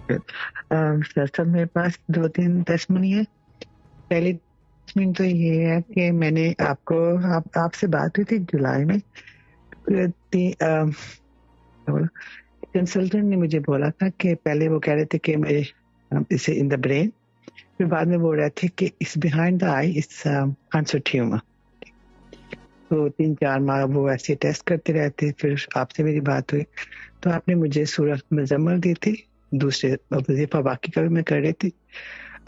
Sir साहब मेरे पास 2-3 testimony है। पहली टेस्टमनी तो ये है कि मैंने आपसे बात हुई थी जुलाई में। कंसल्टेंट ने मुझे बोला था कि पहले वो कह रहे थे कि मेरे इसे इन द ब्रेन, फिर बाद में बोल रहे थे कि इस behind the I it's cancer tumour. तो 3-4 माह वो ऐसे टेस्ट करते रहते। फिर आपसे मेरी बात हुई तो आपने मुझे सूरत मुजम्मल दी थी, दूसरे वजीफा बाकी का भी मैं कर रही थी,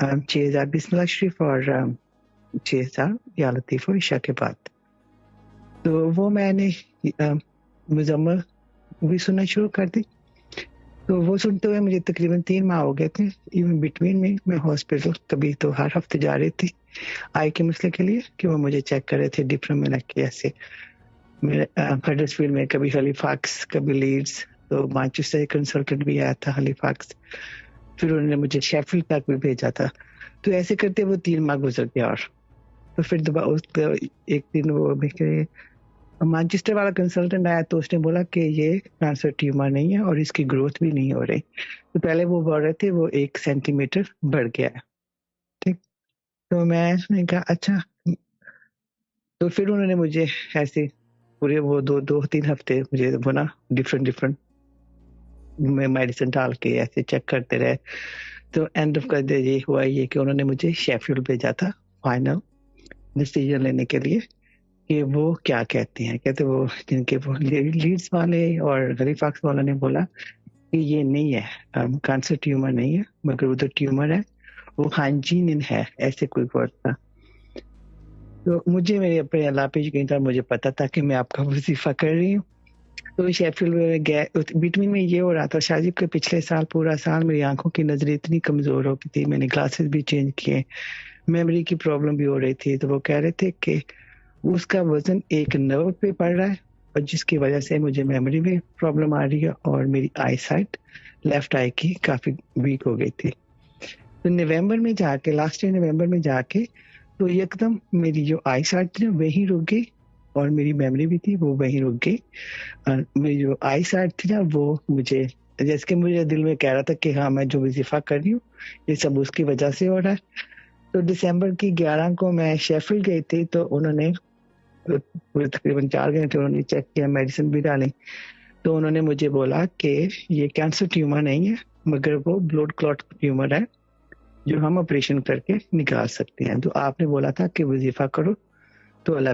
6000 बिस्मिल्लाह शरीफ और 6000 या लतीफ़ ईशा के बाद। तो वो मैंने मुजम्मल भी सुनना शुरू कर दी। तो वो सुनते हुए मुझे तकरीबन 3 माह हो गए थे। इवन बिटवीन में मैं हॉस्पिटल कभी तो हर हफ्ते जा रही थी आई के मसले के लिए कि वो मुझे चेक कर रहे थे डिफरेंट में कैसे मेरे हडर्सफील्ड में, कभी हैलिफैक्स, कभी लीड्स। तो मैनचेस्टर कंसल्टेंट भी आया था हैलिफैक्स, फिर उन्होंने मुझे शेफील्ड तक भी भेजा था। तो ऐसे करते वो 3 माह गुजर गया। और तो फिर दोबारा एक दिन वो मैनचेस्टर वाला कंसल्टेंट आया तो उसने बोला कि ये कैंसर ट्यूमर नहीं है और इसकी ग्रोथ भी नहीं हो रही। तो पहले वो बोल रहे थे वो 1 सेंटीमीटर बढ़ गया है। ठीक, तो मैंने कहा अच्छा। तो फिर उन्होंने मुझे ऐसे पूरे वो 2-3 हफ्ते मुझे वो ना डिफरेंट में मेडिसिन डाल के ऐसे चेक करते रहे। तो एंड ऑफ कर दे ये हुआ ये कि उन्होंने मुझे शेफील्ड भेजा था फाइनल डिसीजन लेने के लिए कि वो क्या कहते हैं। कहते वो जिनके वो लीड्स वाले और हैलिफैक्स वालों ने बोला कि ये नहीं है, कैंसर ट्यूमर नहीं है, मगर उधर ट्यूमर है, वो हाइजीन है, ऐसे कोई वर्ड था। तो मुझे मेरे अपने अल्लाह पे यकीन था, मुझे पता था कि मैं आपका वजीफा कर रही हूँ। तो शेफील्ड में गए, बिटवीन में ये हो रहा था शादी के पिछले साल पूरा साल मेरी आंखों की नजर इतनी कमजोर हो गई थी, मैंने ग्लासेस भी चेंज किए, मेमोरी की प्रॉब्लम भी हो रही थी। तो वो कह रहे थे कि उसका वजन एक नर्व पे पड़ रहा है और जिसकी वजह से मुझे मेमोरी में प्रॉब्लम आ रही है और मेरी आई साइट लेफ्ट आई की काफी वीक हो गई थी। तो नवंबर में जाके, लास्ट ईयर नवंबर में जाके, तो एकदम मेरी जो आई साइट थी वही रुक गई और मेरी मेमोरी भी थी वो वही रुक गई। मेरी जो आई साइट थी ना वो मुझे जैसे कि मुझे दिल में कह रहा था कि हाँ मैं जो वजीफा कर रही हूँ ये सब उसकी वजह से हो रहा है। तो दिसंबर की 11 को मैं शेफील्ड गई थी, तो उन्होंने पूरे तकरीबन 4 घंटे उन्होंने चेक किया, मेडिसिन भी डाली। तो उन्होंने मुझे बोला कि ये कैंसर ट्यूमर नहीं है, मगर वो ब्लड क्लॉट ट्यूमर है जो हम ऑपरेशन करके निकाल सकते हैं। तो आपने बोला था कि वजीफा करो, तो अल्लाह